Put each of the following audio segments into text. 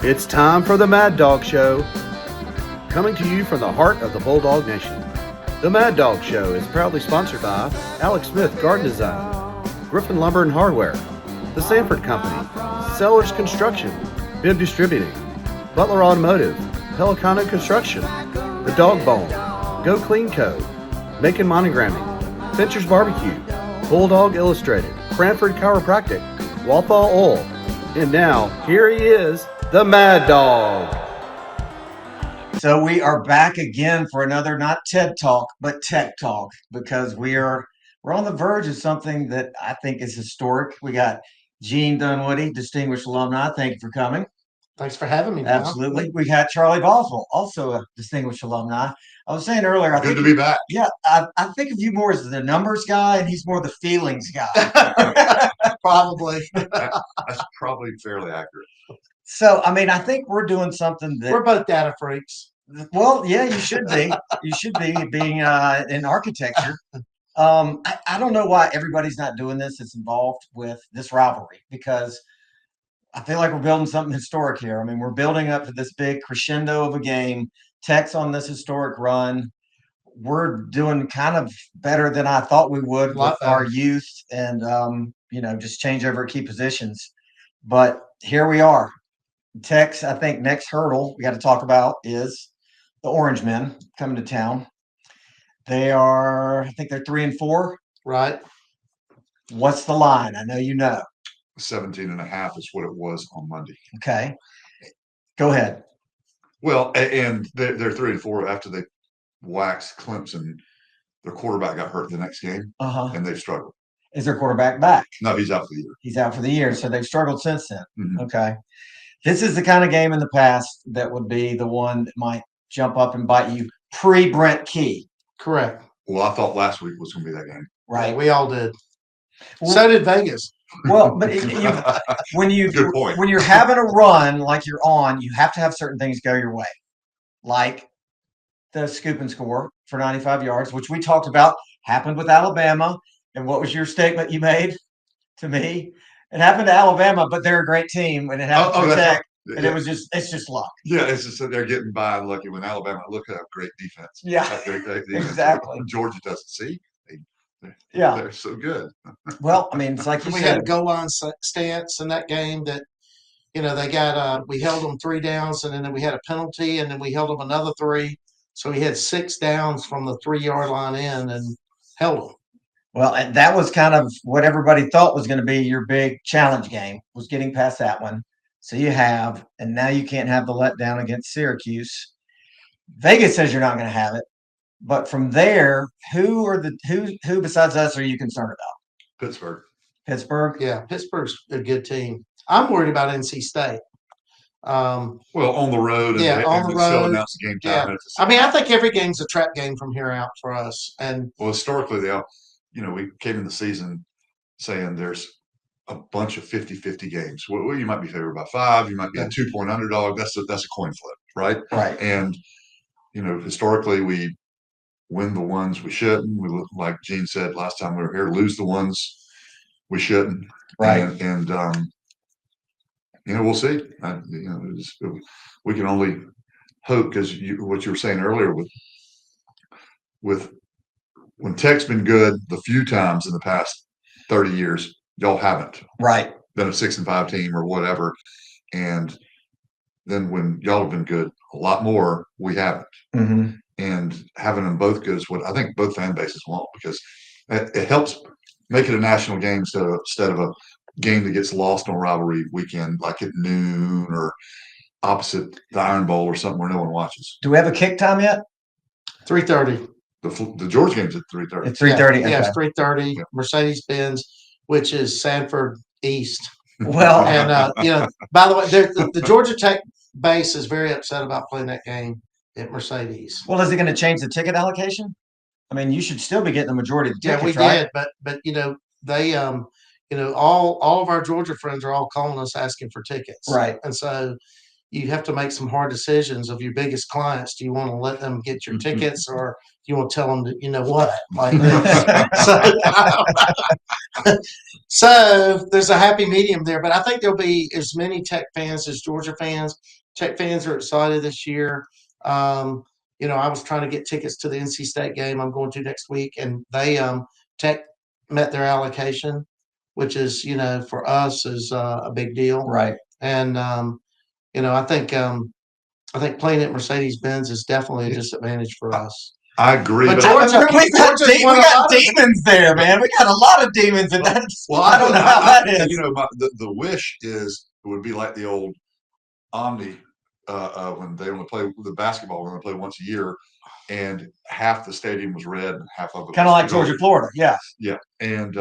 It's time for the MadDawg Show, coming to you from the heart of the Bulldog Nation. The MadDawg Show is proudly sponsored by Alex Smith Garden Design, Griffin Lumber and Hardware, The Sanford Company, Sellers Construction, Bib Distributing, Butler Automotive, Pelicano Construction, The Dog Bone, Go Clean Co., Macon Monogramming, Fincher's Barbecue, Bulldog Illustrated, Cranford Chiropractic, Walthall Oil, and now here he is, the MadDawg. So we are back again for another not TED Talk, but Tech Talk, because we're on the verge of something that I think is historic. We got Gene Dunwoody, distinguished alumni. Thank you for coming. Thanks for having me. Absolutely. We got Charlie Boswell, also a distinguished alumni. I was saying earlier, Good to be back. Yeah, I think of you more as the numbers guy, and he's more the feelings guy. Probably. That's probably fairly accurate. So, I mean, I think we're doing something that We're both data freaks. Well, yeah, you should be. You should be being in architecture. I don't know why everybody's not doing this that's involved with this rivalry, because I feel like we're building something historic here. I mean, we're building up to this big crescendo of a game. Tech's on this historic run. We're doing kind of better than I thought we would with our youth and, just change over key positions. But here we are. Tech's, I think, next hurdle we got to talk about is the Orange Men coming to town. I think they're 3-4. Right. What's the line? I know you know. 17.5 is what it was on Monday. Okay. Go ahead. Well, and they're 3-4 after they waxed Clemson. Their quarterback got hurt the next game, and they've struggled. Is their quarterback back? No, he's out for the year. He's out for the year, so they've struggled since then. Mm-hmm. Okay. This is the kind of game in the past that would be the one that might jump up and bite you pre-Brent Key. Correct. Well, I thought last week was going to be that game. Right. Yeah, we all did. So did Vegas. Well, but when you're having a run like you're on, you have to have certain things go your way, like the scoop and score for 95 yards, which we talked about happened with Alabama. And what was your statement you made to me? It happened to Alabama, but they're a great team, and it happened to Tech, and it's just luck. Yeah, it's just that they're getting by and lucky when Alabama look at a great defense. Yeah, great defense. Exactly. Georgia doesn't see. They're so good. Well, I mean, it's like you we said. had a goal line stance in that game that, they got we held them 3 downs, and then we had a penalty, and then we held them another 3. So we had 6 downs from the 3-yard line in and held them. Well, and that was kind of what everybody thought was going to be your big challenge game, was getting past that one. So and now you can't have the letdown against Syracuse. Vegas says you're not going to have it. But from there, who besides us are you concerned about? Pittsburgh? Yeah, Pittsburgh's a good team. I'm worried about NC State. Well, on the road. On the road. Still announce the game time. Yeah. I mean, I think every game's a trap game from here out for us. And historically, we came in the season saying there's a bunch of 50-50 games. Well, you might be favored by 5. You might be a 2-point underdog. That's a coin flip, right? Right. And, historically, we win the ones we shouldn't. We, like Gene said last time we were here, lose the ones we shouldn't. Right. And we'll see. We can only hope, because what you were saying earlier with when Tech's been good the few times in the past 30 years, y'all haven't. Right. Been a 6-5 team or whatever. And then when y'all have been good a lot more, we haven't. Mm-hmm. And having them both good is what I think both fan bases want, because it helps make it a national game instead of a game that gets lost on rivalry weekend, like at noon or opposite the Iron Bowl or something where no one watches. Do we have a kick time yet? 3:30. The Georgia game's at 3:30. It's 3:30. Yeah, it's 3:30. Yeah. Mercedes-Benz, which is Sanford East. Well, and by the way, the Georgia Tech base is very upset about playing that game at Mercedes. Well, is it going to change the ticket allocation? I mean, you should still be getting the majority of the tickets. Yeah, we right? did, but they all of our Georgia friends are all calling us asking for tickets. Right. And so, you have to make some hard decisions of your biggest clients. Do you want to let them get your tickets, or do you want to tell them that you know what, like this? So there's a happy medium there, but I think there'll be as many Tech fans as Georgia fans. Tech fans are excited this year. I was trying to get tickets to the NC State game I'm going to next week, and they Tech met their allocation, which is for us is a big deal. Right. And I think playing at Mercedes Benz is definitely a disadvantage for us. I agree, But but Georgia- we got, Georgia's we won a got lot of- demons there, man. We got a lot of demons, and that's well, I don't know how that is. The wish is it would be like the old Omni when they only play the basketball when they play once a year, and half the stadium was red and half of it Kind of was like Georgia, Florida. Yeah. Yeah, and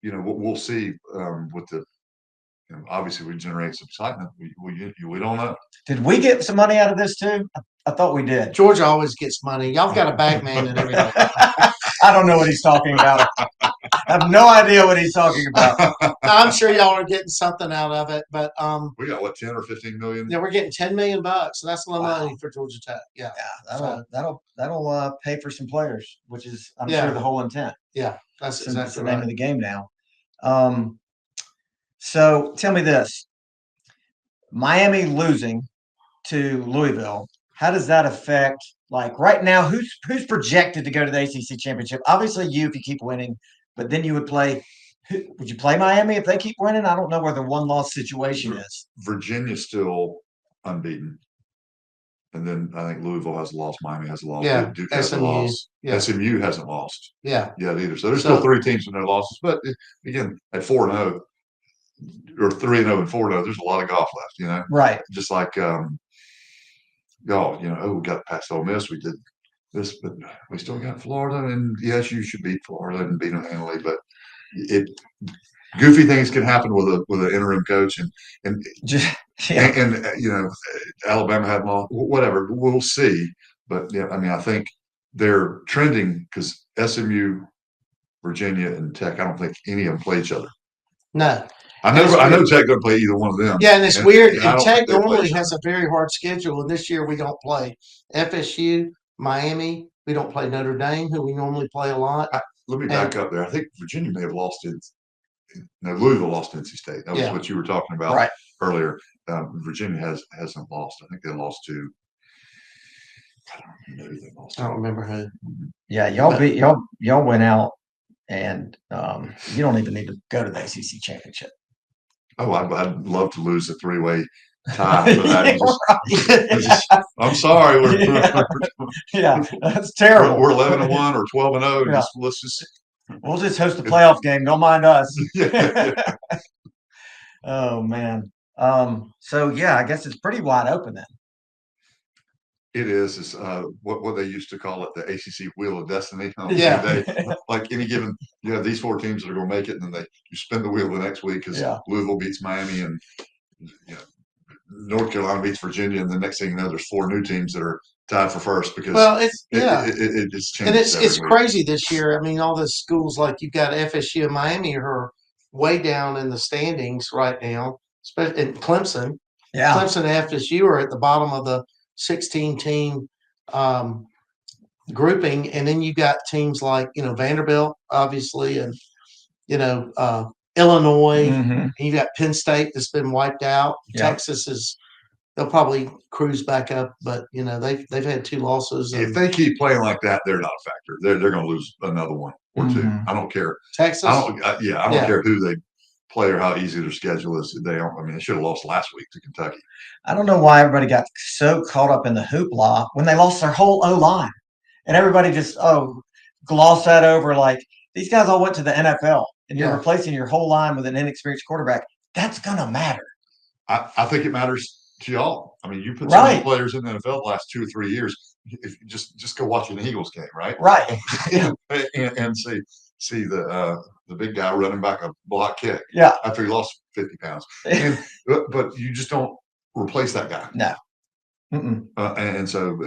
we'll see with the. Obviously, we generate some excitement. We don't know. Did we get some money out of this too? I thought we did. Georgia always gets money. Y'all got a bag man and everything. I don't know what he's talking about. I have no idea what he's talking about. I'm sure y'all are getting something out of it, but We got what 10 or 15 million. we're getting $10 million. So that's a lot of Wow. money for Georgia Tech. Yeah, That'll pay for some players, which is I'm Yeah. sure the whole intent. yeah, that's Since it's exactly the name right. of the game now. So tell me this: Miami losing to Louisville, how does that affect? Like right now, who's projected to go to the ACC championship? Obviously, you if you keep winning, but then you would play. Would you play Miami if they keep winning? I don't know where the one-loss situation is. Virginia's still unbeaten, and then I think Louisville has lost. Miami has lost. Yeah, Duke has SMU. lost. Yeah. SMU hasn't lost Yeah, yet either. So there's still 3 teams with no losses. But again, at 4-0 or 3-0 and 4-0, there's a lot of golf left. Right. Just like we got past Ole Miss. We did this, but we still got Florida. And yes, you should beat Florida and beat them handily. But goofy things can happen with an interim coach, and Alabama had lost. Whatever, we'll see. But yeah, I mean, I think they're trending because SMU, Virginia, and Tech. I don't think any of them play each other. no. I know Tech doesn't play either one of them. Yeah, and it's weird. I And don't Tech think they play normally each has a very hard schedule, and this year we don't play FSU, Miami. We don't play Notre Dame, who we normally play a lot. Let me back up there. I think Virginia may have lost Louisville lost to NC State. That was Yeah. what you were talking about Right. earlier. Virginia hasn't lost. I think they lost to. I don't know. Maybe they lost. I don't remember who. Yeah, y'all went out, and you don't even need to go to the ACC championship. Oh, I'd love to lose a 3-way tie for that. I'm sorry, Yeah, that's terrible. we're 11-1 or 12-0. Yeah. Let's just. We'll just host a playoff game. Don't mind us. Yeah. Oh man. So yeah, I guess it's pretty wide open then. It is. It's what they used to call it, the ACC Wheel of Destiny. Yeah. Like any given, you have these 4 teams that are going to make it, and then you spin the wheel the next week because Louisville beats Miami, and North Carolina beats Virginia, and the next thing you know, there's 4 new teams that are tied for first because it just changed. And it's crazy this year. I mean, all the schools like you've got FSU and Miami are way down in the standings right now, especially in Clemson. Yeah. Clemson and FSU are at the bottom of the 16-team grouping, and then you got teams like Vanderbilt, obviously, and Illinois, and you got Penn State that's been wiped out. Yeah. Texas they'll probably cruise back up, but they've had 2 losses. If they keep playing like that, they're not a factor. They're going to lose another 1 or 2. I don't care. Texas, I don't care who they play or how easy their schedule is. They should have lost last week to Kentucky. I don't know why everybody got so caught up in the hoopla when they lost their whole O-line. And everybody just, glossed that over like these guys all went to the NFL and you're replacing your whole line with an inexperienced quarterback. That's going to matter. I think it matters to y'all. I mean, you put so many players in the NFL the last 2 or 3 years. If you just go watch an Eagles game, right? Right. and see the big guy running back a block kick. Yeah. After he lost 50 pounds. But you just don't replace that guy. No. And so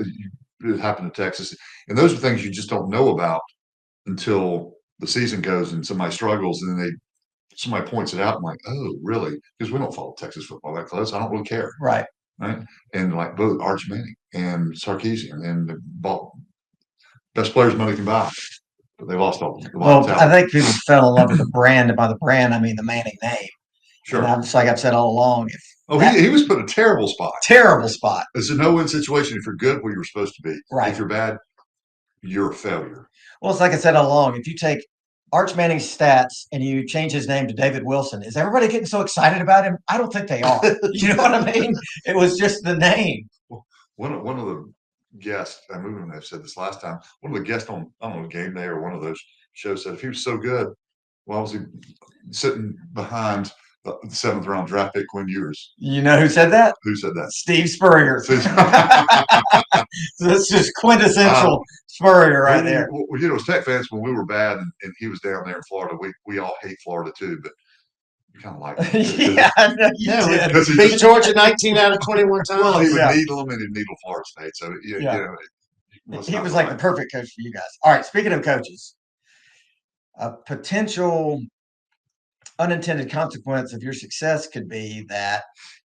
it happened to Texas. And those are things you just don't know about until the season goes and somebody struggles and then somebody points it out. I'm like, oh, really? Because we don't follow Texas football that close. I don't really care. Right. right? And like both Arch Manning and Sarkisian and the best players money can buy, but they lost all the Well, talent. I think people fell in love with the brand, and by the brand, I mean the Manning name. Sure. And just like I've said all along, He was put in a terrible spot. Terrible spot. It's a no-win situation. If you're good, where you're supposed to be. Right. If you're bad, you're a failure. Well, it's like I said all along. If you take Arch Manning's stats and you change his name to David Wilson, is everybody getting so excited about him? I don't think they are. You know what I mean? It was just the name. One of the guests, I remember I said this last time. One of the guests on, I don't know, Game Day or one of those shows said, if he was so good, why was he sitting behind the 7th round draft pick Quinn Ewers? You know who said that? Who said that? Steve Spurrier. So that's just quintessential Spurrier right there. Well, as Tech fans, when we were bad and he was down there in Florida, we all hate Florida too, but we kind of like him. Yeah, I know you did. Beat Georgia 19 out of 21 times. Well, he would Yeah. needle them and he'd needle Florida State. So, you know, He was like the perfect coach for you guys. All right, speaking of coaches, a potential unintended consequence of your success could be that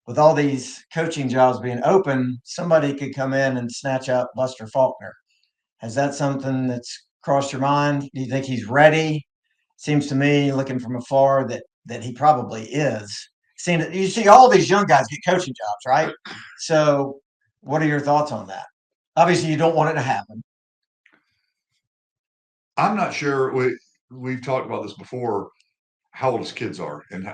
with all these coaching jobs being open, somebody could come in and snatch up Buster Faulkner. Has that something that's crossed your mind? Do you think he's ready? Seems to me, looking from afar, that he probably is. You see all these young guys get coaching jobs, right? So what are your thoughts on that? Obviously, you don't want it to happen. I'm not sure. We've talked about this before, how old his kids are, and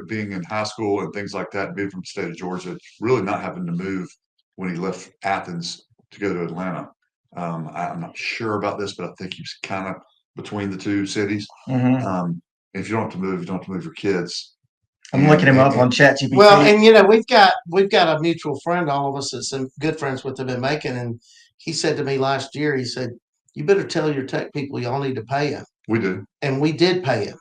being in high school and things like that, being from the state of Georgia, really not having to move when he left Athens to go to Atlanta. I'm not sure about this, but I think he's kind of between the two cities. Mm-hmm. If you don't have to move, you don't have to move your kids. I'm looking him up on ChatGPT. Well, and we've got a mutual friend, all of us that's good friends with him in Macon, and he said to me last year, he said, "You better tell your Tech people y'all need to pay him." We do, and we did pay him,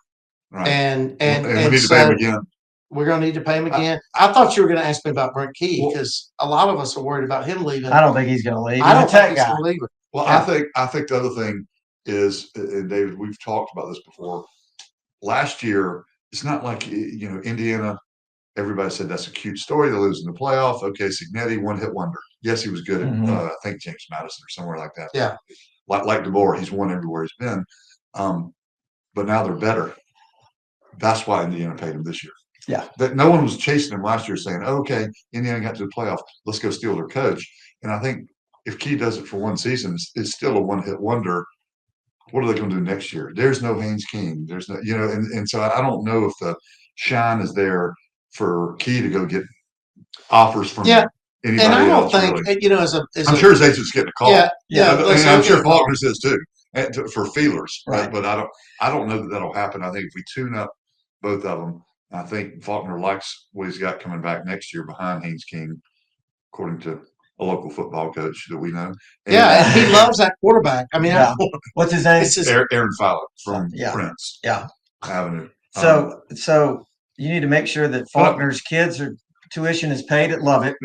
right? And we need to pay him again. We're going to need to pay him again. I thought you were going to ask me about Brent Key because a lot of us are worried about him leaving. I don't think he's going to leave. I don't think he's going to leave. Well, yeah. I think the other thing is, and David, we've talked about this before. Last year, it's not like Indiana. Everybody said that's a cute story. They lose in the playoff. Okay, Signetti, one hit wonder. Yes, he was good at I think James Madison or somewhere like that. Yeah, like DeBoer, he's won everywhere he's been. But now they're better. That's why Indiana paid him this year. Yeah, that no one was chasing him last year, saying, oh, "Okay, Indiana got to the playoff. Let's go steal their coach." And I think if Key does it for one season, it's still a one hit wonder. What are they going to do next year? There's no Haynes King. There's no, and so I don't know if the shine is there for Key to go get offers from anybody else. And I don't think really. I'm sure his agent's getting a call. Yeah. And I'm sure Faulkner's is too, for feelers. Right. But I don't know that that'll happen. I think if we tune up both of them, I think Faulkner likes what he's got coming back next year behind Haynes King, according to a local football coach that we know. And he loves that quarterback. I mean, what's his name? Aaron Fowler from Prince Avenue. So you need to make sure that Faulkner's kids' tuition is paid at Lovett.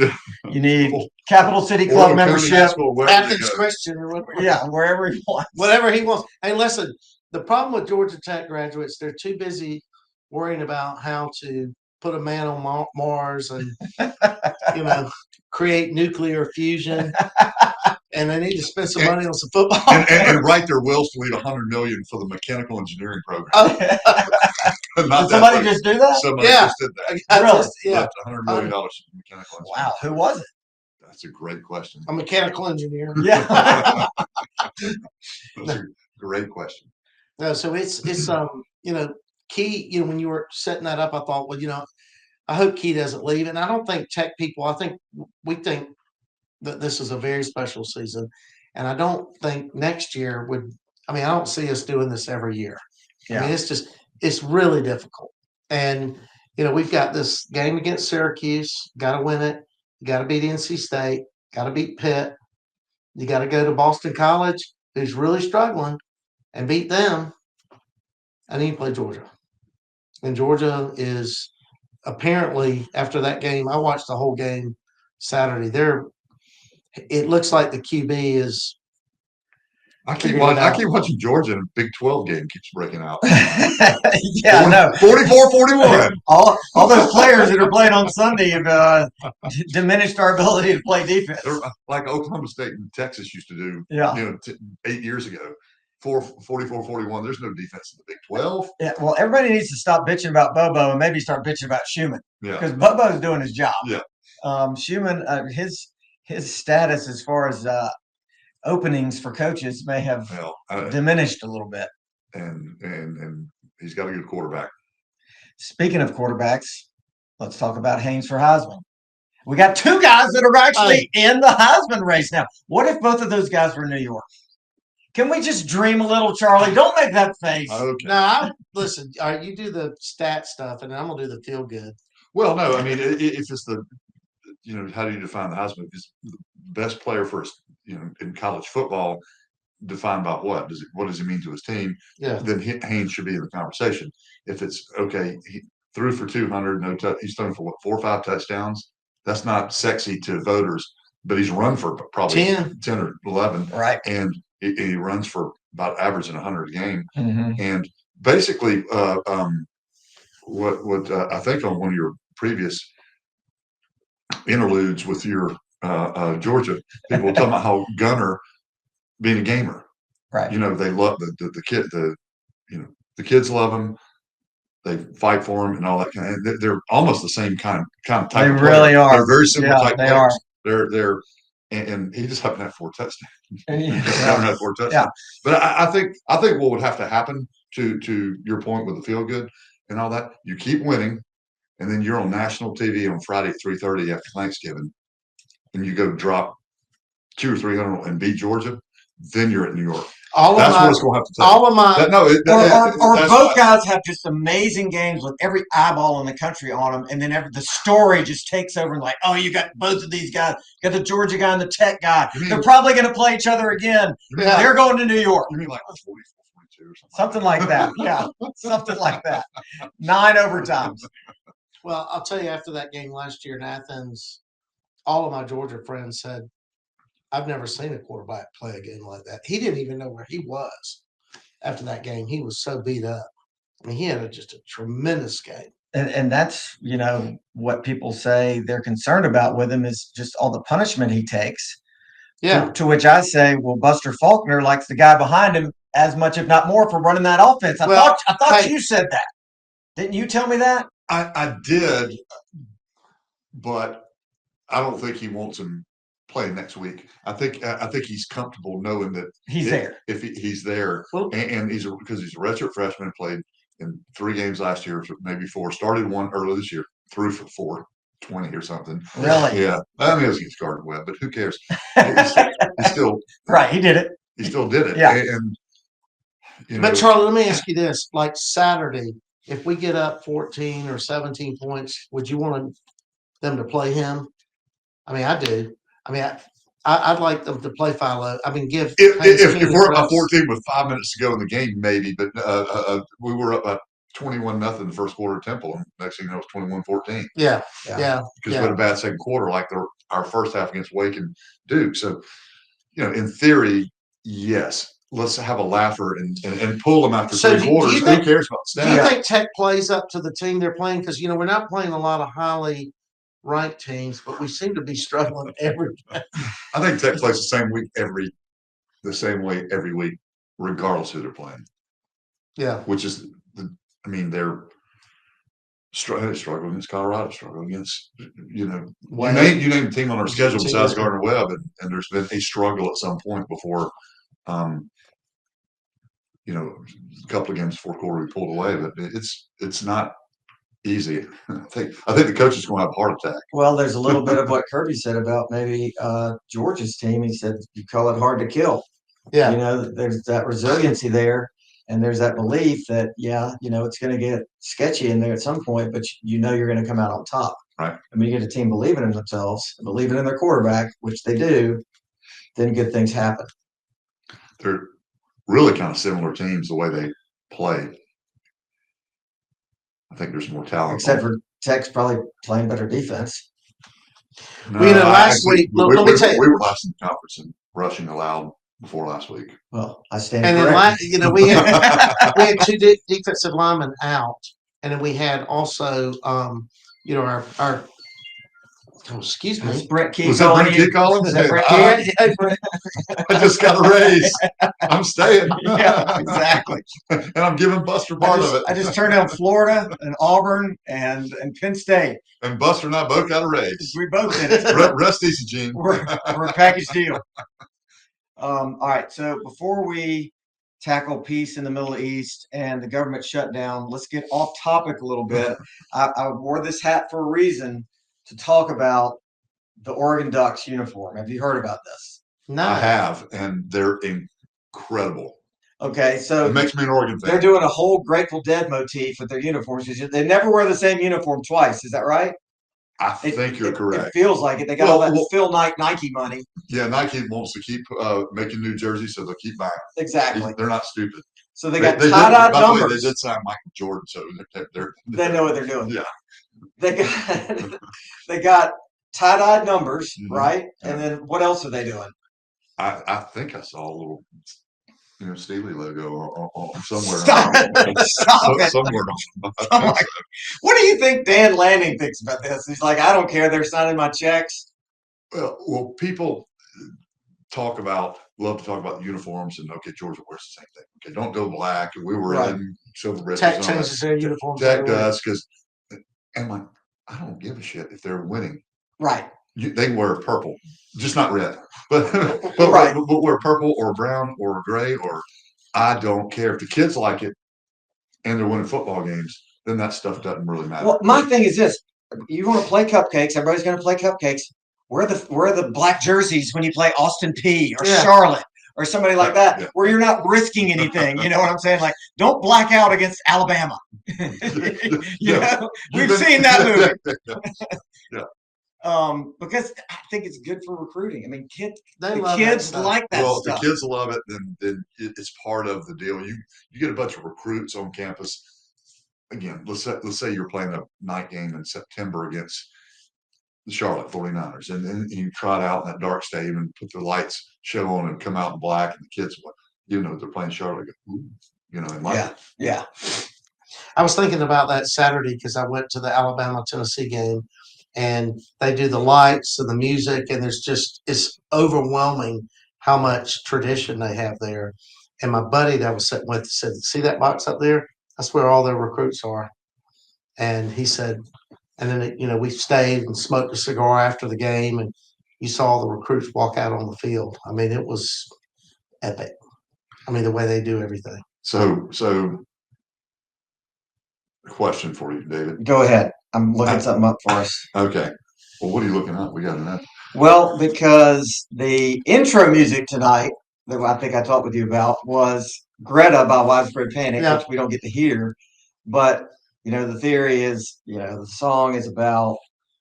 You need Capital City Club membership, Athens Christian, or whatever. Wherever he wants. Whatever he wants. Hey, listen, the problem with Georgia Tech graduates, they're too busy worrying about how to put a man on Mars and create nuclear fusion, and they need to spend some money on some football and write their wills to leave $100 million for the mechanical engineering program. Did somebody just do that? Somebody just did that. Really? $100 million for mechanical engineering. Wow, who was it? That's a great question. A mechanical engineer. Yeah, That's a great question. No, so it's Key. When you were setting that up, I thought, well, I hope Key doesn't leave, and I don't think Tech people. I think we think that this is a very special season, and I don't think next year would. I mean, I don't see us doing this every year. Yeah. I mean, it's really difficult, and we've got this game against Syracuse. Got to win it. You got to beat NC State. Got to beat Pitt. You got to go to Boston College, who's really struggling, and beat them. And then you play Georgia, and Georgia is. Apparently, after that game, I watched the whole game Saturday. It looks like the QB is I keep figured watching. it I out. keep watching Georgia, and Big 12 game keeps breaking out. Yeah, no. 44-41. All those players that are playing on Sunday have diminished our ability to play defense. They're like Oklahoma State and Texas used to do. Yeah. 8 years ago. 44-41. There's no defense in the Big 12. Yeah, well, everybody needs to stop bitching about Bobo and maybe start bitching about Schumann Yeah. because Bobo's doing his job. Yeah. Schumann, his status as far as openings for coaches may have diminished a little bit. And he's got a good quarterback. Speaking of quarterbacks, let's talk about Haynes for Heisman. We got two guys that are actually in the Heisman race now. What if both of those guys were in New York? Can we just dream a little, Charlie? Don't make that face. Okay. No, listen. You do the stat stuff, and I'm gonna do the feel good. Well, no, I mean, if it's how do you define the Heisman? If it's the best player for in college football, defined by what? What does it mean to his team? Yeah. Then Haynes should be in the conversation. If it's okay, he threw for 200, he's thrown for 4 or 5 touchdowns. That's not sexy to voters, but he's run for probably 10 or 11, right? And he runs for about averaging 100 a game. Mm-hmm. And basically, what I think on one of your previous interludes with your Georgia people talking about how Gunner being a gamer, right? They love the kid. The kids love him. They fight for him and all that kind of. They're almost the same kind of type. They of really player. are. They're very similar type they players. Are. They're and he just happened to have 4 touchdowns. Yeah. 4 touchdowns. But I think what would have to happen to your point with the feel good and all that, you keep winning, and then you're on national TV on Friday at 3:30 after Thanksgiving, and you go drop 200 or 300 and beat Georgia, then you're at New York. That's what it's going to have to take. All of my or both guys have just amazing games with every eyeball in the country on them, and then the story just takes over and like, oh, you got both of these guys. You got the Georgia guy and the Tech guy. They're probably going to play each other again. They're going to New York. You mean like 44-42 or something like that? Yeah, something like that. 9 overtimes. Well, I'll tell you, after that game last year in Athens, all of my Georgia friends said, I've never seen a quarterback play a game like that. He didn't even know where he was after that game. He was so beat up. I mean, he had just a tremendous game. And that's, what people say they're concerned about with him is just all the punishment he takes. Yeah. To which I say, well, Buster Faulkner likes the guy behind him as much, if not more, for running that offense. I thought you said that. Didn't you tell me that? I did, but I don't think he wants him playing next week. I think he's comfortable knowing that he's there. If he's there, and because he's a redshirt freshman, played in 3 games last year, maybe 4. Started 1 early this year, threw for 420 or something. Really? Yeah. I mean, it was against Gardner Webb, but who cares? He still right. He did it. He still did it. Yeah. And but Charlie, let me ask you this: like Saturday, if we get up 14 or 17 points, would you want them to play him? I mean, I do. I mean, I'd like them to play Philo. I mean, give if we're up by 14 with 5 minutes to go in the game, maybe. But we were up by 21-0 in the first quarter of Temple, and next thing you know, it was 21-14. Yeah. Because we had a bad second quarter, like our first half against Wake and Duke. So, in theory, yes. Let's have a laugher and pull them after 3 quarters. Who cares about stats? Do you think Tech plays up to the team they're playing? Because we're not playing a lot of highly ranked teams, but we seem to be struggling every day. I think Tech plays the same way every week, regardless who they're playing. Yeah. Which is, they're struggling against Colorado, struggling against, you name a team on our schedule besides Gardner Webb, and there's been a struggle at some point before, a couple of games fourth quarter we pulled away, but it's not easy. I think the coach is going to have a heart attack. Well, there's a little bit of what Kirby said about maybe Georgia's team. He said you call it hard to kill. Yeah. There's that resiliency there, and there's that belief that it's going to get sketchy in there at some point, but you're going to come out on top. Right. I mean, you get a team believing in themselves, believing in their quarterback, which they do, then good things happen. They're really kind of similar teams the way they play. I think there's more talent. Except for Tech's probably playing better defense. No, last week, let me tell you. We were last in the conference in rushing allowed. before last week. Well, I stand And then, corrected. we had two defensive linemen out, and then we had also, our excuse me. Is Brent Key Was that calling Brent you? Key calling? Is that Brent I- Key? I just got a raise. I'm staying. Yeah, exactly. And I'm giving Buster part of it. I just turned down Florida and Auburn and Penn State. And Buster and I both got a raise. We both did it. Rest easy, Gene. We're a package deal. All right. So before we tackle peace in the Middle East and the government shutdown, let's get off topic a little bit. I wore this hat for a reason to talk about the Oregon Ducks uniform. Have you heard about this? No. I have, and they're incredible. Okay, so It makes me an Oregon fan. they're doing a whole Grateful Dead motif with their uniforms. They never wear the same uniform twice. Is that right? I think you're correct. It feels like it. They got all that Phil Knight Nike money. Yeah, Nike wants to keep making new jerseys, so they'll keep buying. Exactly. They're not stupid. So they got tie-dye numbers. They did sign Michael Jordan, so they know what they're doing. Yeah. They got tie-dyed numbers, Mhm. right? Yeah. And then what else are they doing? I think I saw a little, Steely logo or somewhere. Stop it. Stop it. Somewhere. I'm like, what do you think Dan Lanning thinks about this? He's like, I don't care. They're signing my checks. Well, people love to talk about the uniforms, and okay, Georgia wears the same thing. Okay, don't go black. We were Right. in silver breastplates. Tech changes their uniforms. Tech every week. does because, and like, I don't give a shit if they're winning. Right. They wear purple, just not red. But Right. but wear purple or brown or gray, or I don't care if the kids like it and they're winning football games. Then that stuff doesn't really matter. Well, my thing is this: you want to play cupcakes. Everybody's going to play cupcakes. Wear the black jerseys when you play Austin P or Charlotte or somebody like that, where you're not risking anything. You know what I'm saying? Like, don't black out against Alabama. you know, we've seen that movie. Because I think it's good for recruiting. I mean, kids like that well, stuff. if the kids love it, then it's part of the deal. You get a bunch of recruits on campus. Again, let's say you're playing a night game in September against the Charlotte 49ers, and you trot out in that dark stadium and put the lights show on and come out in black, and the kids, they're playing Charlotte. Yeah. I was thinking about that Saturday because I went to the Alabama-Tennessee game, and they do the lights and the music, and it's overwhelming how much tradition they have there. And my buddy that I was sitting with said, "See that box up there? That's where all their recruits are." And he said, and then we stayed and smoked a cigar after the game, and you saw the recruits walk out on the field. I mean, it was epic. I mean, the way they do everything. So, question for you, David. Go ahead. I'm looking something up for us. Okay. Well, what are you looking up? We got enough. Well, because the intro music tonight that I think I talked with you about was Greta by Widespread Panic, which we don't get to hear. But, the theory is, the song is about,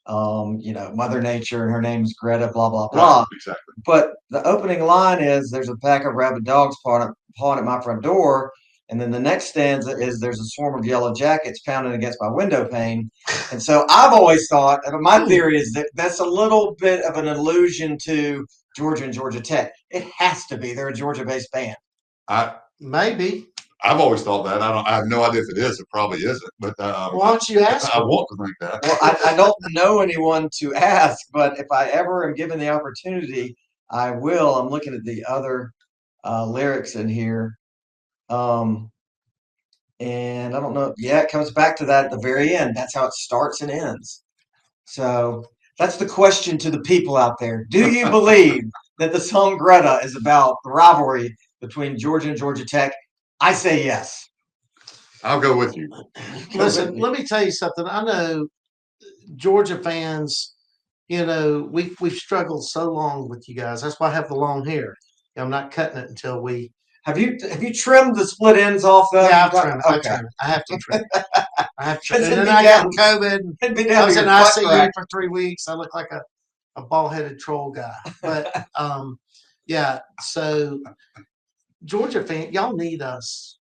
Mother Nature, and her name is Greta, blah, blah, blah. Right, exactly. But the opening line is, there's a pack of rabid dogs pawing at my front door. And then the next stanza is, there's a swarm of yellow jackets pounding against my window pane. And so I've always thought, my theory is that that's a little bit of an allusion to Georgia and Georgia Tech. It has to be. They're a Georgia-based band. Maybe. I've always thought that. I have no idea if it is. It probably isn't. But why don't you ask? I want to think that. Well, I don't know anyone to ask, but if I ever am given the opportunity, I will. I'm looking at the other lyrics in here. And I don't know. Yeah, it comes back to that at the very end. That's how it starts and ends. So that's the question to the people out there. Do you believe that the song Greta is about the rivalry between Georgia and Georgia Tech? I say yes. I'll go with you. Listen, let me tell you something. I know Georgia fans, we've struggled so long with you guys. That's why I have the long hair. I'm not cutting it until we. Have you trimmed the split ends off though? Yeah, I've trimmed it. Okay. I have to trim it. And It'd then be I got down- COVID. It'd be I down was to in your butt ICU crack. for 3 weeks. I look like a bald-headed troll guy. But yeah. So Georgia fan, y'all need us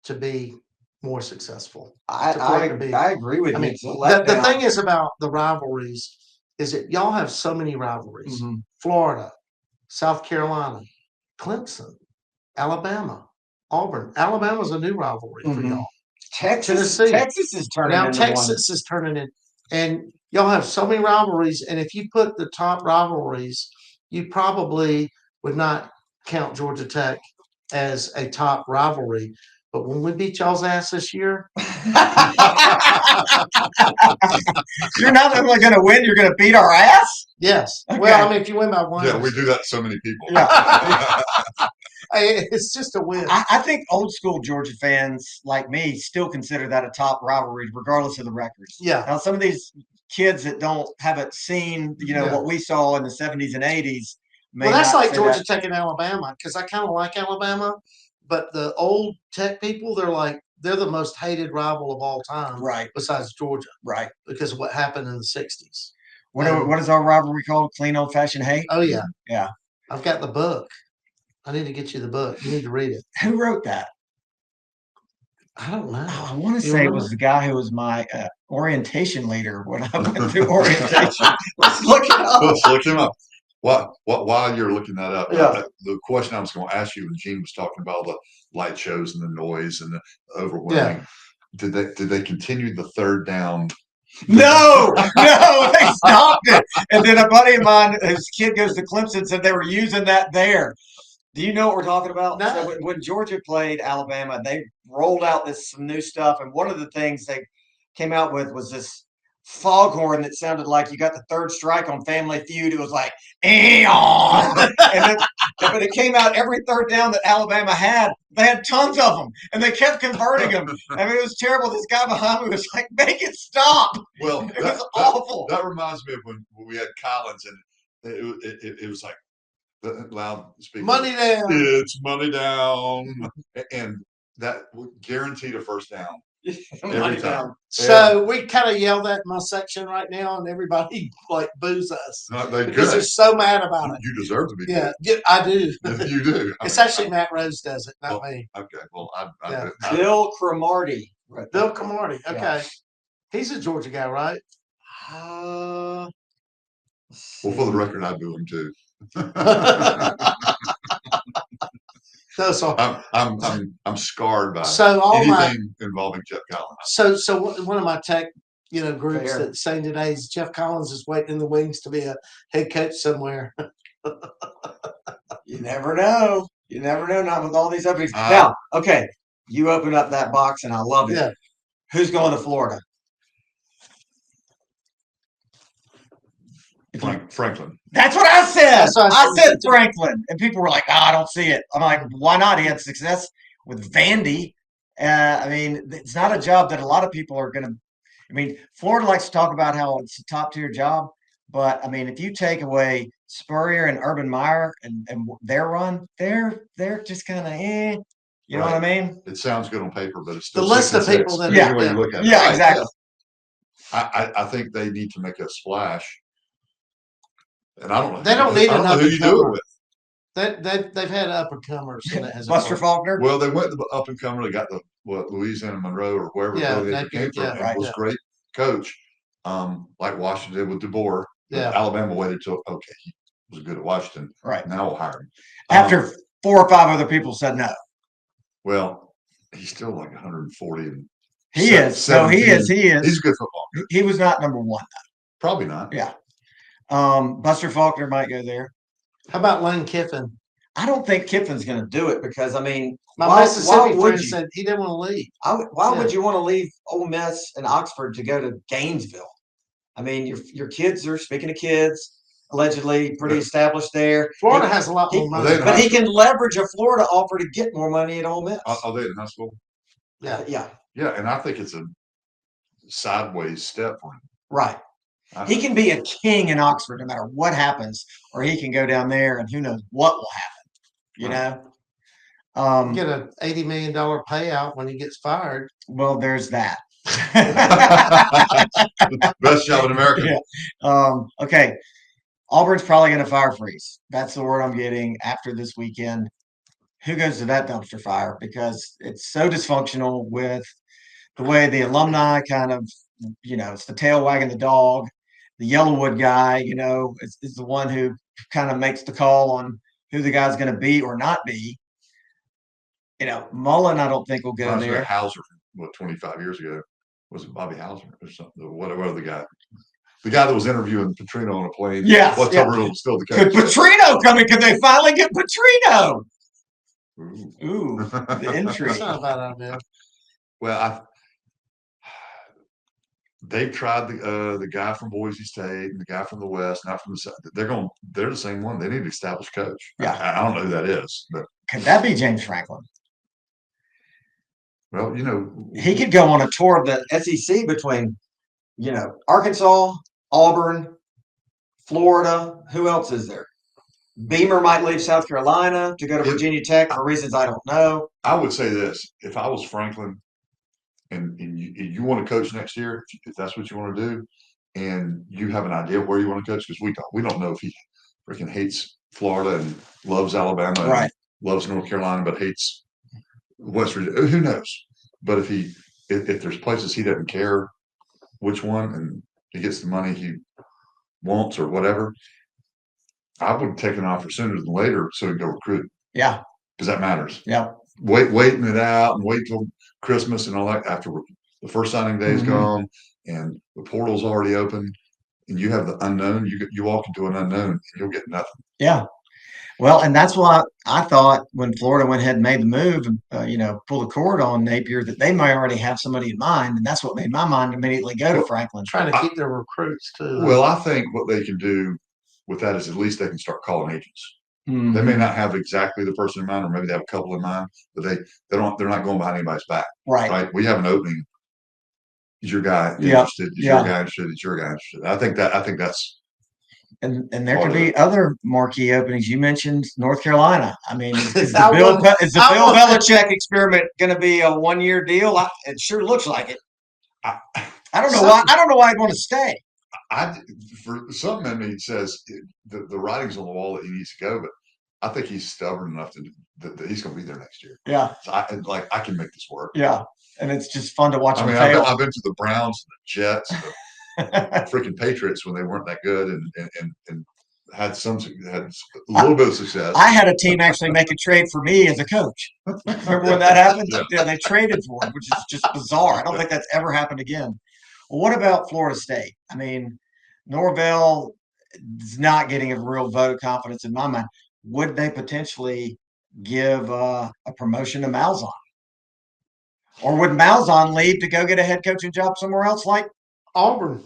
to be more successful. I agree with I you. mean, It's a the letdown. thing is about the rivalries is that y'all have so many rivalries. Mhm. Florida, South Carolina, Clemson, Alabama, Auburn. Alabama's a new rivalry for Mhm. y'all. Texas Tennessee. is turning Now into Texas is turning in, and y'all have so many rivalries. And if you put the top rivalries, you probably would not count Georgia Tech as a top rivalry. But when we beat y'all's ass this year, one. You're not only going to win, you're going to beat our ass. yes. Okay. Well, I mean, if you win by one, Yeah, we do that to so many people. Yeah. it's just a win. I think old school Georgia fans like me still consider that a top rivalry, regardless of the records. Yeah. Now, some of these kids that haven't seen, Yeah. what we saw in the 70s and 80s. Well, that's like Georgia that. Tech and Alabama because I kind of like Alabama, but the old Tech people, they're the most hated rival of all time, Right. besides Georgia, Right. because of what happened in the '60s. What is our rivalry called? Clean old fashioned hate? Oh yeah, Yeah. I've got the book. I need to get you the book. You need to read it. Who wrote that? I don't know. I want to You say it remember? was the guy who was my orientation leader when I went through orientation. Let's look it up. Let's look him up. While you're looking that up, Yeah. the question I was going to ask you when Gene was talking about the light shows and the noise and the overwhelming, did they continue the third down? No, they stopped it. And then a buddy of mine, his kid goes to Clemson, said they were using that there. Do you know what we're talking about? No. So when Georgia played Alabama, they rolled out some new stuff, and one of the things they came out with was this foghorn that sounded like you got the third strike on Family Feud. It was like, "Eon!" But it came out every third down that Alabama had. They had tons of them, and they kept converting them. I mean, it was terrible. This guy behind me was like, "Make it stop!" Well, It was awful. That reminds me of when we had Collins, and it was like the loud speaker. Money down. It's money down, and that guaranteed a first down every time. So we kind of yell that in my section right now, and everybody like boos us They because they're good. so mad about it. You deserve to be Yeah, good. I do. You do. It's actually Matt Rose does it, not me. Okay. Well, Yeah. Bill Cromartie. Bill Camardi. Okay, Yeah. he's a Georgia guy, right? Well, for the record, I boo him too. No, so I'm scarred by all anything my involving Jeff Collins. so one of my tech groups Fair. that's saying today is Jeff Collins is waiting in the wings to be a head coach somewhere. You never know. You never know. Not with all these openings. Now, okay, you open up that box, and I love it. Yeah. Who's going to Florida? Franklin. That's what I said. That's what I I said said Franklin, and people were like, "I don't see it." I'm like, "Why not? He had success with Vandy. I mean, it's not a job that a lot of people are going to. I mean, Florida likes to talk about how it's a top tier job, but I mean, if you take away Spurrier and Urban Meyer and their run, they're just kind of You know what I mean? It sounds good on paper, but it's The still list of 6 and people 6, that either way you look at it. Yeah, exactly. I think they need to make a splash, and I don't know. They don't need I don't know who you do it with. They've had up and comers and it hasn't Buster worked. Faulkner. Well, they went to the up and comer. They got the Louisiana Monroe or wherever Yeah, they that came dude, from. yeah, and right. was yeah. great coach, like Washington did with DeBoer. But Yeah. Alabama waited till he was good at Washington. Right. Now we'll hire him. After 4 or 5 other people said no. Well, he's still like 140 and He is. No, he is. He is. He's a good football coach. He was not number one. Probably not. Yeah. Buster Faulkner might go there. How about Lane Kiffin? I don't think Kiffin's going to do it because, I mean, My Mississippi would friend you? said he didn't want to leave. Why Yeah. would you want to leave Ole Miss and Oxford to go to Gainesville? I mean, your kids are, speaking of kids, allegedly pretty established there. Florida has a lot more Are money. they in But high he can leverage a Florida offer to get more money at Ole Miss. Are they in high school? Yeah. Yeah, Yeah, and I think it's a sideways step for him. right. He can be a king in Oxford no matter what happens, or he can go down there and who knows what will happen. You know? Get a $80 million payout when he gets fired. Well, there's that. Best job in America. Yeah. Okay. Auburn's probably going to fire freeze. That's the word I'm getting after this weekend. Who goes to that dumpster fire? Because it's so dysfunctional with the way the alumni kind of, it's the tail wagging the dog. The Yellowwood guy, is the one who kind of makes the call on who the guy's going to be or not be. Mullen, I don't think will go Reminds me of there. Hauser, 25 years ago? Was it Bobby Hauser or something? Whatever the guy. The guy that was interviewing Petrino on a plane. Yes, What's yeah. over was still the Could coach. Petrino come in? Could they finally get Petrino? Ooh. The intrigue. That's not a bad idea. Well, they've tried the guy from Boise State and the guy from the West, not from the South. They're the same one. They need an established coach. Yeah. I don't know who that is, but Could that be James Franklin? well, He could go on a tour of the SEC between, Arkansas, Auburn, Florida. Who else is there? Beamer might leave South Carolina to go to Virginia Tech for reasons I don't know. I would say this: if I was Franklin, and you want to coach next year, if that's what you want to do, and you have an idea of where you want to coach, because we don't know if he freaking hates Florida and loves Alabama, Right? and loves North Carolina, but hates West Virginia. Who knows? But if there's places he doesn't care which one, and he gets the money he wants or whatever, I would take an offer sooner than later so he can go recruit. Yeah, because that matters. yeah. Waiting it out and wait till Christmas and all that after the first signing day is gone and the portal's already open and you have the unknown. You walk into an unknown and you'll get nothing. Yeah. Well, and that's why I thought when Florida went ahead and made the move, pull the cord on Napier, that they might already have somebody in mind, and that's what made my mind immediately go to Franklin. Trying to keep their recruits too. Well, I think what they can do with that is at least they can start calling agents. Mm-hmm. They may not have exactly the person in mind, or maybe they have a couple in mind, but they're not going behind anybody's back. Right. We have an opening. Is your guy interested? Is your guy interested? Is your guy interested? I think that's and there could be other marquee openings. You mentioned North Carolina. I mean, is the Bill Belichick experiment going to be a 1-year deal? It sure looks like it. I don't know why. I don't know why I'd want to stay. For something in me says the writing's on the wall that he needs to go, but I think he's stubborn enough that he's going to be there next year. Yeah, so I can make this work. Yeah, and it's just fun to watch. I mean, I've been to the Browns, the Jets, the freaking Patriots when they weren't that good, and had a little bit of success. I had a team actually make a trade for me as a coach. Remember when that happened? Yeah, they traded for him, which is just bizarre. I don't think that's ever happened again. Well, what about Florida State? I mean, Norvell is not getting a real vote of confidence in my mind. Would they potentially give a promotion to Malzahn? Or would Malzahn leave to go get a head coaching job somewhere else like Auburn?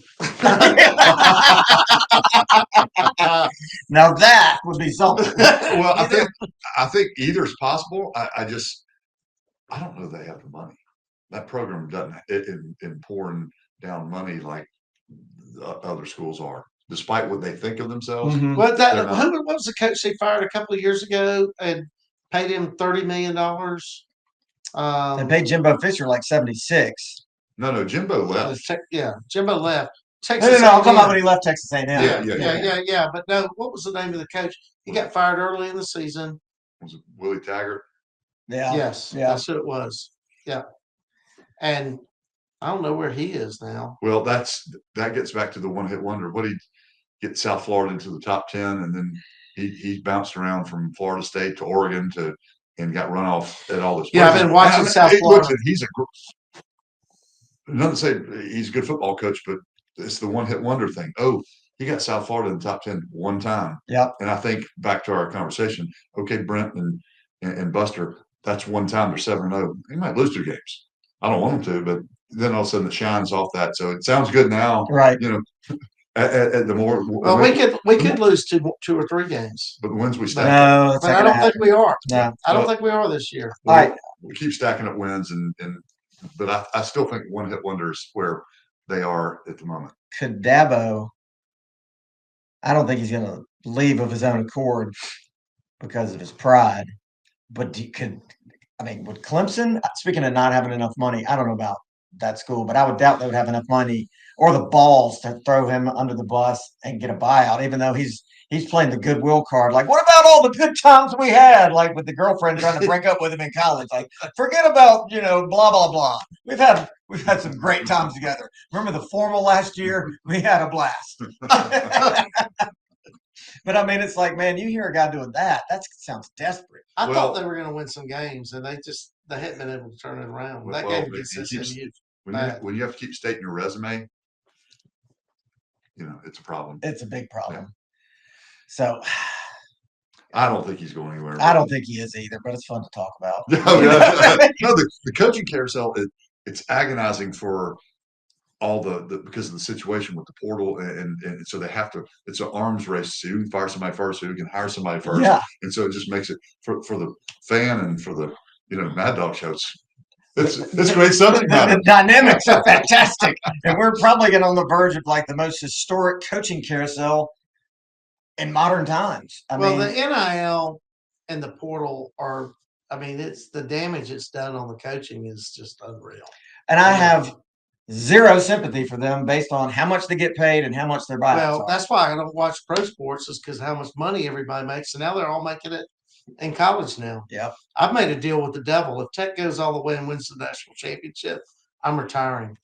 Now that would be something. Well, I think either is possible. I don't know they have the money. That program doesn't in pouring down money like the other schools are, despite what they think of themselves. Mm-hmm. What was the coach they fired a couple of years ago and paid him $30 million? They paid Jimbo Fisher like 76. No, Jimbo left. Jimbo left. Texas no, I'm talking about when he left Texas A&M. Yeah. But no, what was the name of the coach? He got fired early in the season. Was it Willie Taggart? Yeah. Yes, that's who it was. Yeah. And I don't know where he is now. Well, that gets back to the one-hit wonder. What he get South Florida into the top 10, and then he bounced around from Florida State to Oregon and got run off at all this. Yeah, I've been watching South Florida. Not to say he's a good football coach, but it's the one-hit wonder thing. Oh, he got South Florida in the top 10 one time. Yep. And I think back to our conversation. Okay, Brent and Buster, that's one time they're 7-0. He might lose 2 games. I don't want them to, but then all of a sudden it shines off that. So it sounds good now, right? At the more well, we could lose 2 or 3 games, but the wins we stack. No, but I don't think we are. No, I don't think we are this year. All right, we keep stacking up wins, but I still think one-hit wonders where they are at the moment. Could Dabo? I don't think he's going to leave of his own accord because of his pride. But would Clemson, speaking of not having enough money, I don't know about that school, but I would doubt they would have enough money or the balls to throw him under the bus and get a buyout, even though he's playing the goodwill card. Like, what about all the good times we had? Like with the girlfriend trying to break up with him in college. Like, forget about, blah, blah, blah. We've had some great times together. Remember the formal last year? We had a blast. But I mean, it's like, man, you hear a guy doing that sounds desperate. I Well- thought they were going to win some games, and they hadn't been able to turn it around. That Well, game against it keeps- SMU. when you have to keep stating your resume, it's a problem. It's a big problem. So I don't think he's going anywhere. I don't think he is either, but it's fun to talk about. No, the coaching carousel, it's agonizing for all the because of the situation with the portal, and so they have to. It's an arms race. So who can fire somebody first, who can hire somebody first, Yeah. and so it just makes it for the fan and for the MadDawg show. It's great subject matter. The dynamics are fantastic, and we're probably getting on the verge of like the most historic coaching carousel in modern times. I Well, mean, the NIL and the portal are. I mean, it's the damage it's done on the coaching is just unreal. and I have zero sympathy for them based on how much they get paid and how much their buyouts Well, are. that's why I don't watch pro sports, is because how much money everybody makes. And now they're all making it in college now. Yep. I've made a deal with the devil. If Tech goes all the way and wins the national championship, I'm retiring.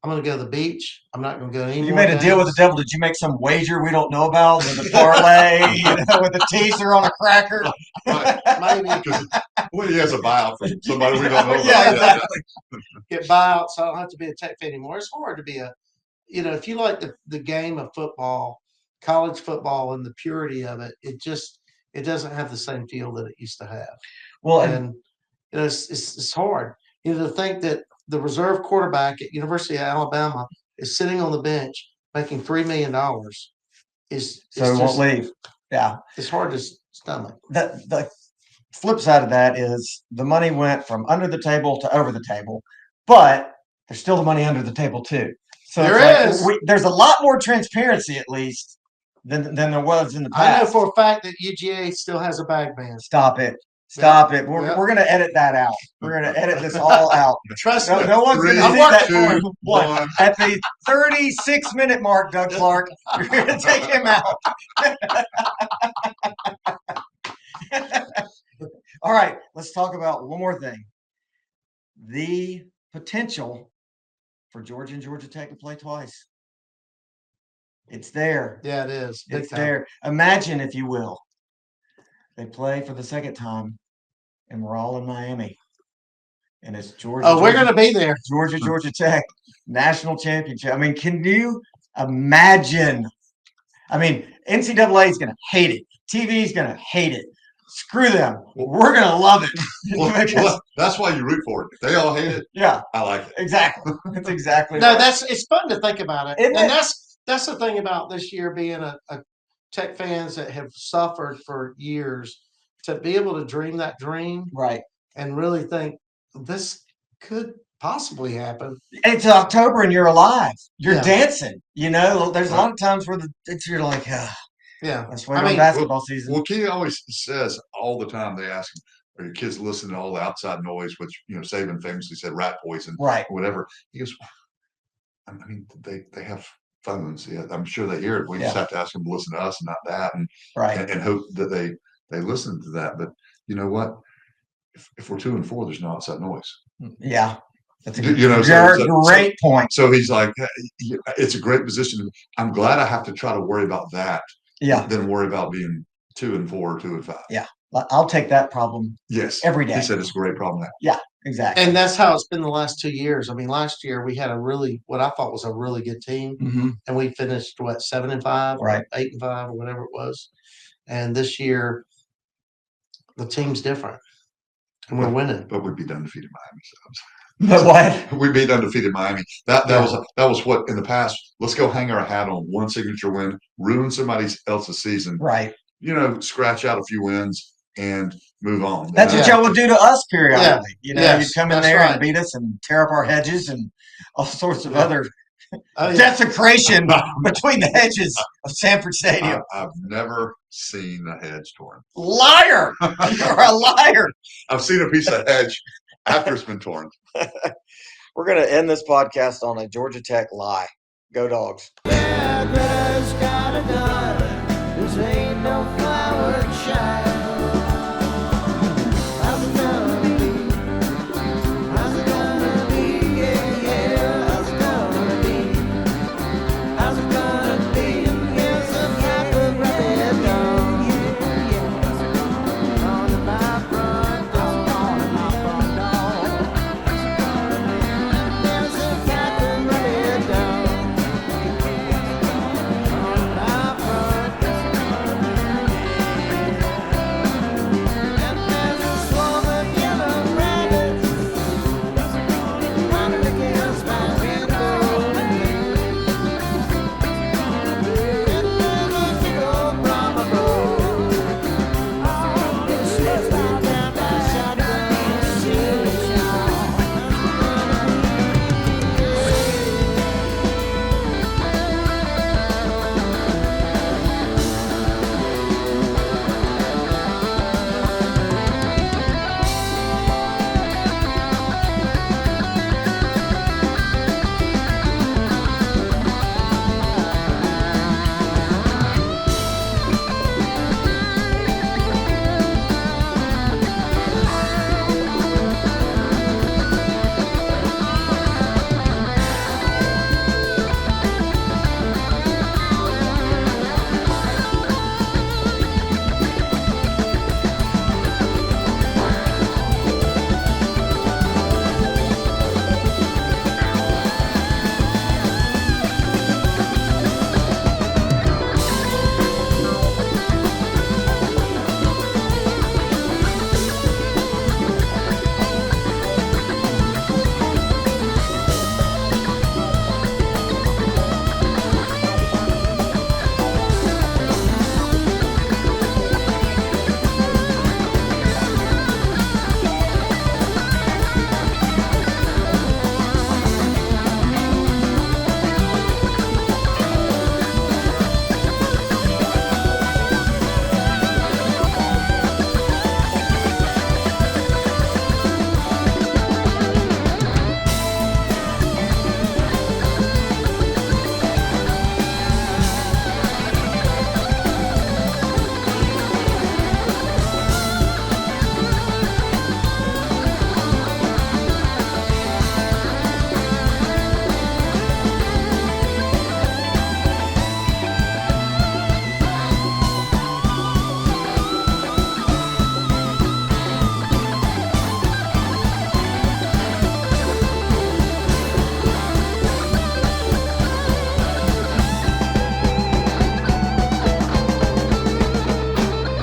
I'm going to go to the beach. I'm not going to go to any You more made a deal with the games. devil. Did you make some wager we don't know about with a parlay, with a teaser on a cracker? Right. Maybe Because he has a buyout from somebody we don't know about. Yeah, exactly. get buyouts, so I don't have to be a Tech fan anymore. It's hard to be if you like the game of football, college football, and the purity of it, it doesn't have the same feel that it used to have. Well, And it's hard. To think that the reserve quarterback at University of Alabama is sitting on the bench making $3 million is so it won't leave. Yeah. it's hard to stomach. The flip side of that is the money went from under the table to over the table, but there's still the money under the table too. So there's a lot more transparency, at least, than there was in the past. I know for a fact that UGA still has a bag man. Stop it. Stop it. Yep. We're going to edit that out. We're going to edit this all out. Trust No, me. no one's going to Three, see that. two, one. At the 36-minute mark, Doug Clark, you're going to take him out. All right, let's talk about one more thing. The potential for Georgia and Georgia Tech to play twice. It's there. Yeah, it is. Big It's time. there. Imagine, if you will, they play for the second time, and we're all in Miami. And it's Georgia. Oh, we're Georgia- going to be there. Georgia Tech national championship. I mean, can you imagine? I mean, NCAA is going to hate it. TV is going to hate it. Screw them. We're going to love it. Well, that's why you root for it. If they all hate it, Yeah, I like it. exactly. That's exactly No, right. it's fun to think about it. Isn't And it? that's the thing about this year being a Tech fans that have suffered for years, to be able to dream that dream Right. and really think this could possibly happen. It's October and you're alive. You're Yeah. dancing. There's a lot of times where you're like, Yeah. let's wait on basketball season. Well, Kenny always says all the time, they ask him, are your kids listening to all the outside noise, which, Saban famously said rat poison, Right. or whatever. He goes, I mean, they have phones. Yeah, I'm sure they hear it. We just have to ask them to listen to us and not that, Right. and hope that they listen to that. But you know what? If we're 2-4, there's no outside noise. Yeah. That's a great point. So he's like, it's a great position. I'm glad I have to try to worry about that. Yeah. Than worry about being 2-4, 2-5. Yeah. I'll take that problem. Yes. Every day. He said it's a great problem. Exactly. And that's how it's been the last 2 years. I mean, last year we had what I thought was a really good team, Mm-hmm. and we finished 7-5, Right. 8-5, or whatever it was. And this year, the team's different, and we're winning. But we beat undefeated Miami. But what? We beat undefeated Miami. That was what in the past. Let's go hang our hat on one signature win, ruin somebody else's season. Right. Scratch out a few wins and move on. That's what y'all would do to us periodically. Yes, you'd come in that's there right. and beat us and tear up our hedges and all sorts of other Oh, yeah. desecration between the hedges of Sanford Stadium. I've never seen a hedge torn. Liar! You're a liar. I've seen a piece of hedge after it's been torn. We're going to end this podcast on a Georgia Tech lie. Go Dogs.